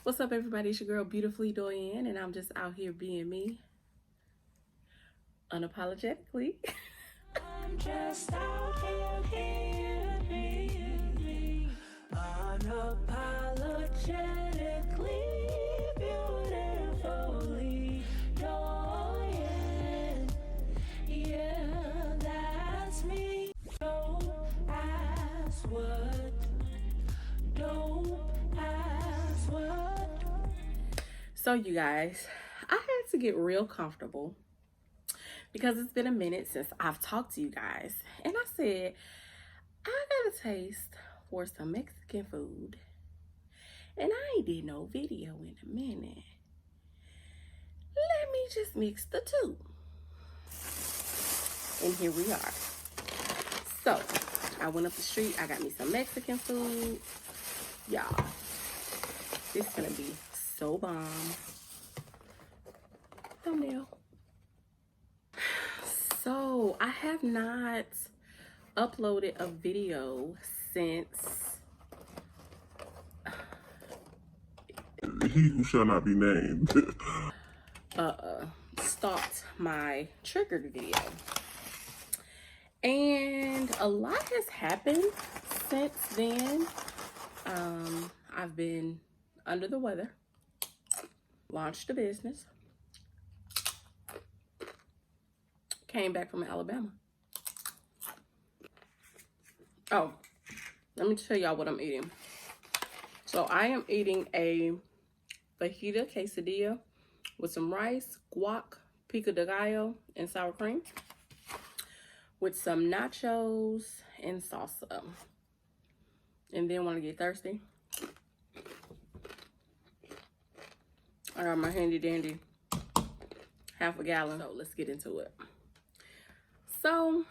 What's up, everybody? It's your girl, Beautifully Doyen, and I'm just out here being me, unapologetically. I'm just out here being me, unapologetically, beautifully Doyen. Yeah, that's me. Don't ask what. Don't ask what. So you guys, I had to get real comfortable because it's been a minute since I've talked to you guys. And I said, I got a taste for some Mexican food. And I ain't did no video in a minute. Let me just mix the two. And here we are. So, I went up the street. I got me some Mexican food. Y'all, this is gonna be so bomb. Thumbnail. So I have not uploaded a video since he who shall not be named stalked my triggered video, and a lot has happened since then. I've been under the weather, launched a business, came back from Alabama. Oh, let me tell y'all what I'm eating. So I am eating a fajita quesadilla with some rice, guac, pico de gallo, and sour cream, with some nachos and salsa. And then when I get thirsty, I got my handy dandy half a gallon. So let's get into it. So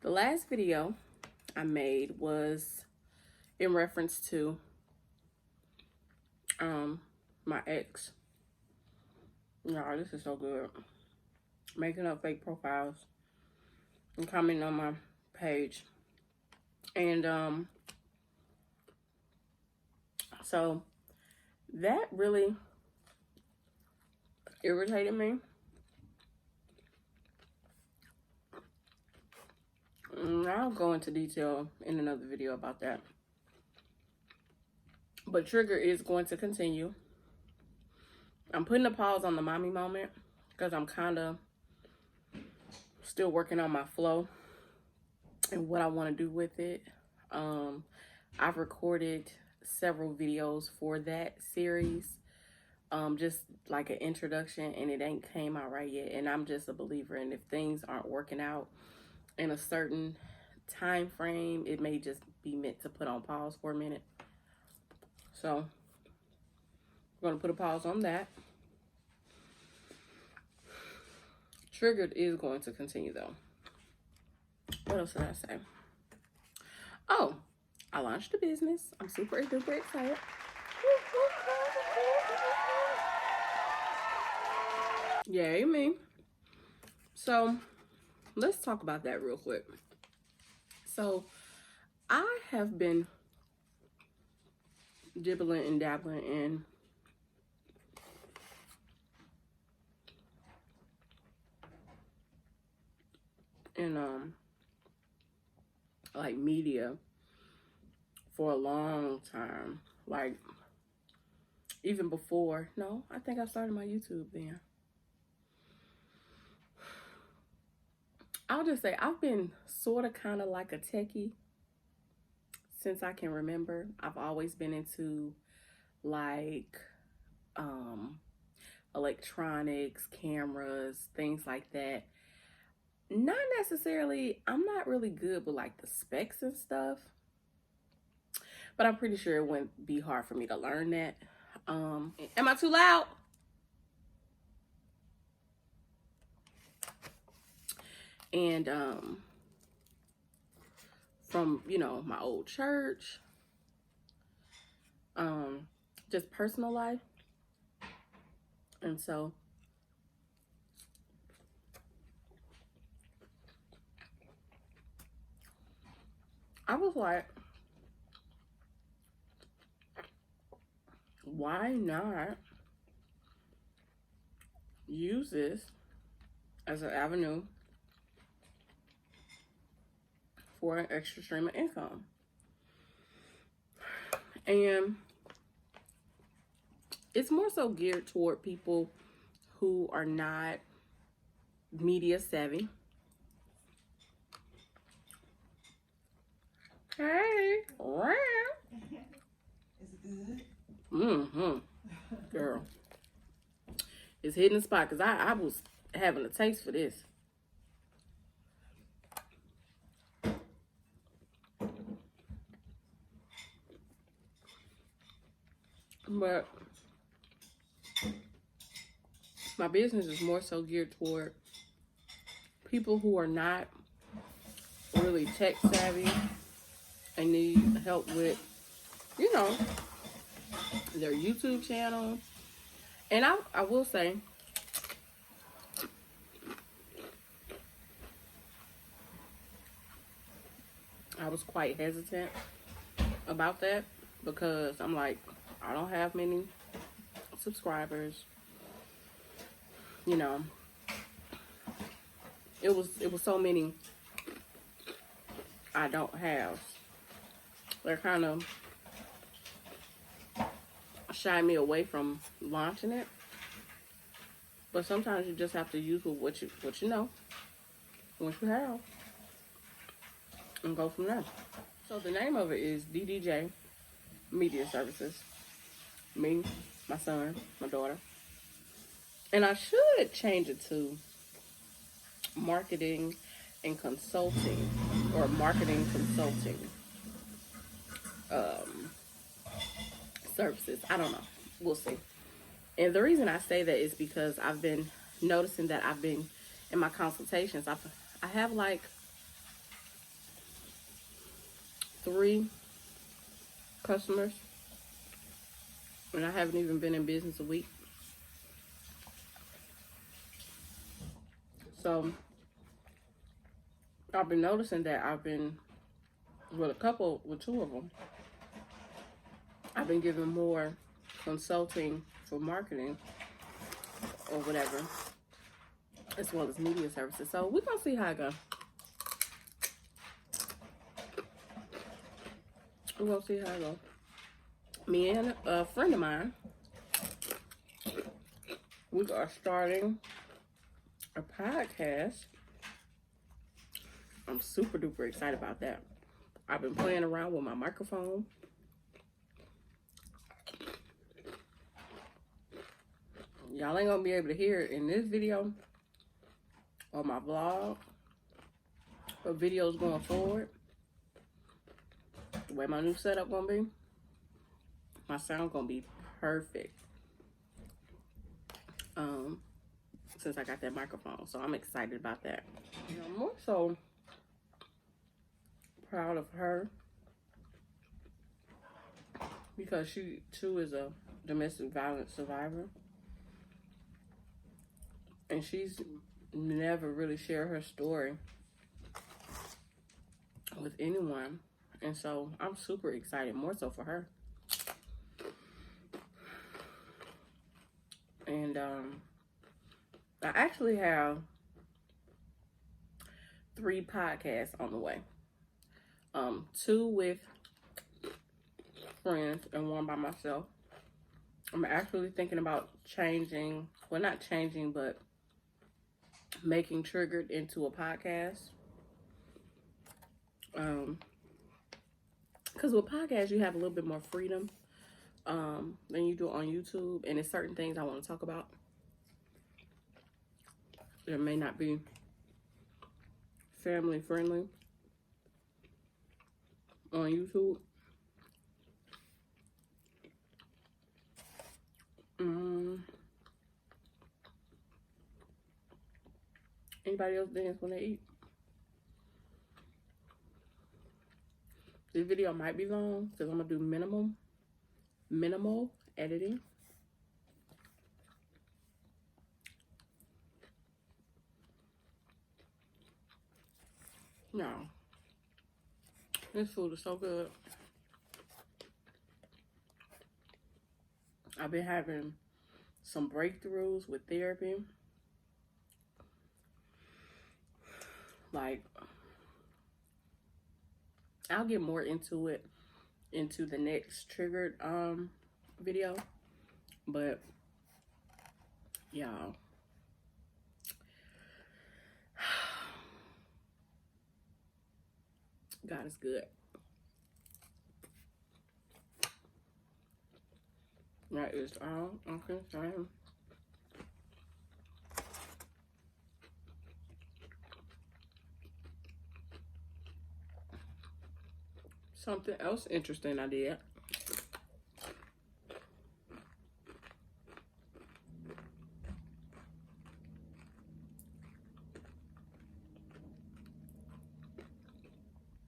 the last video I made was in reference to my ex. Y'all, this is so good. Making up fake profiles and commenting on my page. And so that really irritated me. And I'll go into detail in another video about that. But trigger is going to continue. I'm putting a pause on the mommy moment because I'm kind of still working on my flow and what I want to do with it. I've recorded several videos for that series, just like an introduction, and it ain't came out right yet. And I'm just a believer, and if things aren't working out in a certain time frame, it may just be meant to put on pause for a minute. So we're gonna put a pause on that. Triggered is going to continue though. What else did I say? Oh, I launched a business. I'm super duper excited. Yay me. So let's talk about that real quick. So I have been dibbling and dabbling in like media for a long time. Like even before, no, I think I started my YouTube then. I'll just say I've been sort of kind of like a techie since I can remember. I've always been into like electronics, cameras, things like that. Not necessarily, I'm not really good with like the specs and stuff, but I'm pretty sure it wouldn't be hard for me to learn that. Am I too loud? And from, you know, my old church, just personal life. And so I was like, why not use this as an avenue for an extra stream of income? And it's more so geared toward people who are not media savvy. Hey, wow. Is it good? Mm-hmm. Girl. It's hitting the spot because I was having a taste for this. But my business is more so geared toward people who are not really tech savvy and need help with, you know, their YouTube channel. And I will say, I was quite hesitant about that because I'm like, I don't have many subscribers. You know, it was so many I don't have. They're kind of shying me away from launching it. But sometimes you just have to use what you know, what you have, and go from there. So the name of it is DDJ Media Services. Me, my son, my daughter. And I should change it to marketing and consulting, or marketing consulting services. I don't know. We'll see. And the reason I say that is because I've been noticing that I've been in my consultations. I have like 3 customers, and I haven't even been in business a week. So I've been noticing that I've been with 2 of them. I've been giving more consulting for marketing or whatever, as well as media services. So we're gonna see how it goes. We're gonna see how it goes. Me and a friend of mine, we are starting a podcast. I'm super duper excited about that. I've been playing around with my microphone. Y'all ain't gonna be able to hear it in this video or my vlog, but videos going forward. The way my new setup gonna be, my sound gonna be perfect. Since I got that microphone, so I'm excited about that. And I'm more so proud of her because she too is a domestic violence survivor, and she's never really shared her story with anyone, and so I'm super excited, more so for her. And I actually have 3 podcasts on the way. 2 with friends and 1 by myself. I'm actually thinking about changing, well, not changing, but making Triggered into a podcast. Because with podcasts, you have a little bit more freedom than you do on YouTube. And there's certain things I want to talk about that may not be family friendly on YouTube. Anybody else dance when they eat? This video might be long because I'm gonna do minimal editing. No, this food is so good. I've been having some breakthroughs with therapy. Like, I'll get more into it into the next triggered video, but y'all, God is good. That is all I'm concerned. Something else interesting I did.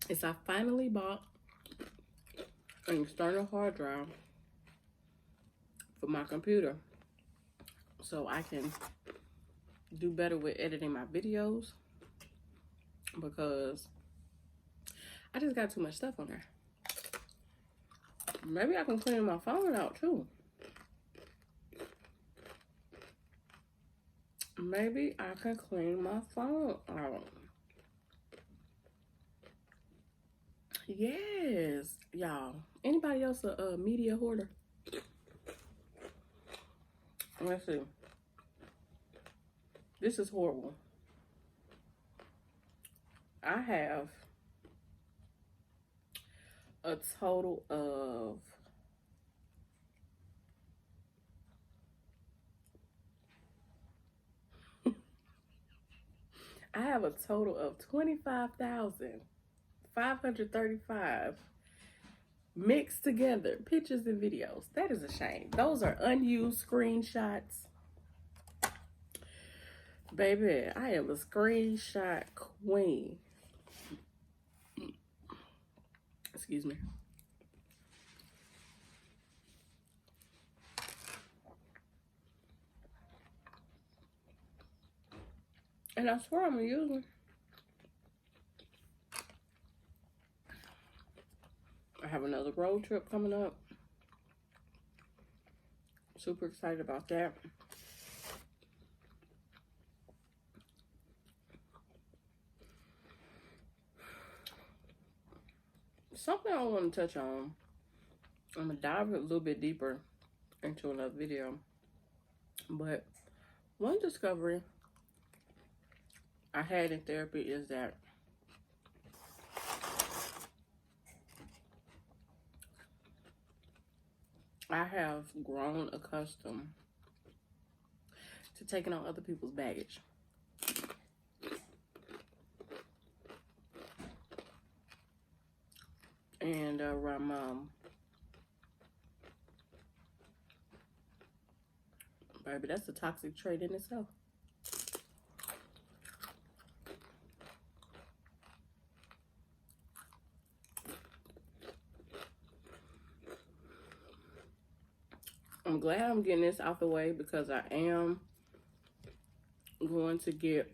Is I finally bought an external hard drive for my computer so I can do better with editing my videos, because I just got too much stuff on there. Maybe I can clean my phone out too. Maybe I can clean my phone out. Yes, y'all. Anybody else a media hoarder? Let's see. This is horrible. I have a total of I have a total of 25,535 mixed together pictures and videos. That is a shame. Those are unused screenshots. Baby, I am a screenshot queen. Excuse me. And I swear I'm gonna use them. I have another road trip coming up. Super excited about that. Something I want to touch on, I'm going to dive a little bit deeper into another video. But one discovery I had in therapy is that I have grown accustomed to taking on other people's baggage. And baby, that's a toxic trait in itself. I'm glad I'm getting this out the way, because I am going to get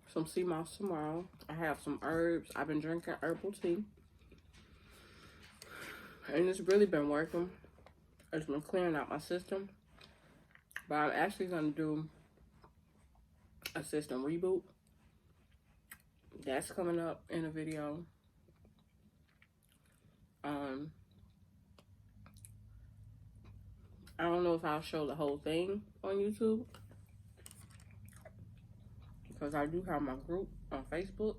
some sea moss tomorrow. I have some herbs. I've been drinking herbal tea, and it's really been working. It's been clearing out my system. But I'm actually going to do a system reboot. That's coming up in a video. I don't know if I'll show the whole thing on YouTube, because I do have my group on Facebook.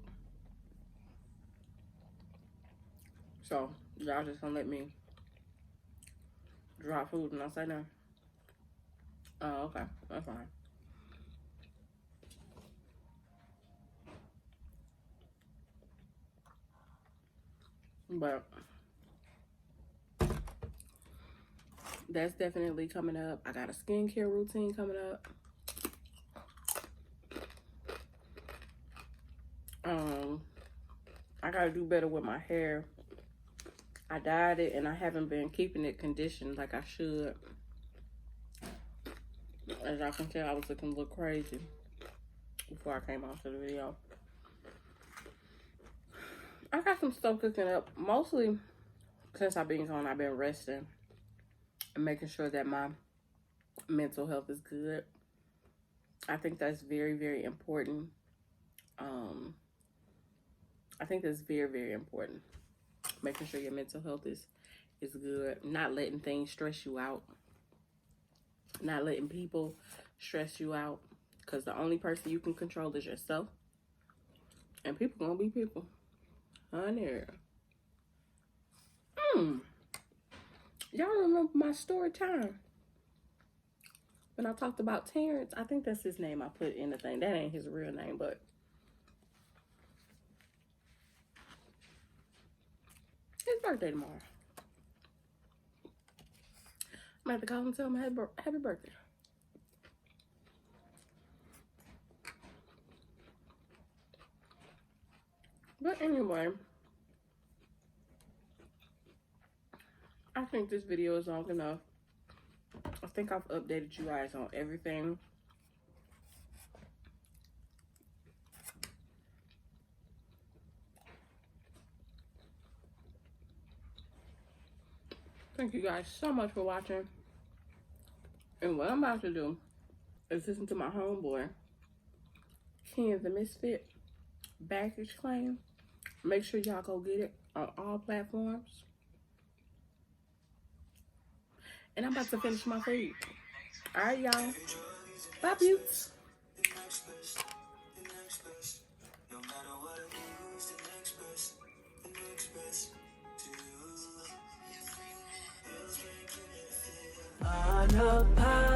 So y'all just gonna let me drop food and I'll say no. Oh, okay, that's fine. But that's definitely coming up. I got a skincare routine coming up. I gotta do better with my hair. I dyed it and I haven't been keeping it conditioned like I should. As y'all can tell, I was looking a little crazy before I came out to the video. I got some stuff cooking up. Mostly since I've been gone, I've been resting and making sure that my mental health is good. I think that's very, very important. I think that's very, very important. Making sure your mental health is good. Not letting things stress you out. Not letting people stress you out. Because the only person you can control is yourself. And people gonna be people. Honey. Y'all remember my story time? When I talked about Terrence, I think that's his name I put in the thing. That ain't his real name, but his birthday tomorrow. I'm gonna have to call him and tell him happy birthday. But anyway, I think this video is long enough. I think I've updated you guys on everything. Thank you guys so much for watching. And what I'm about to do is listen to my homeboy, Ken the Misfit, baggage claim. Make sure y'all go get it on all platforms. And I'm about to finish my food. Alright, y'all. Bye, beauts. UNAPOLOGETICALLY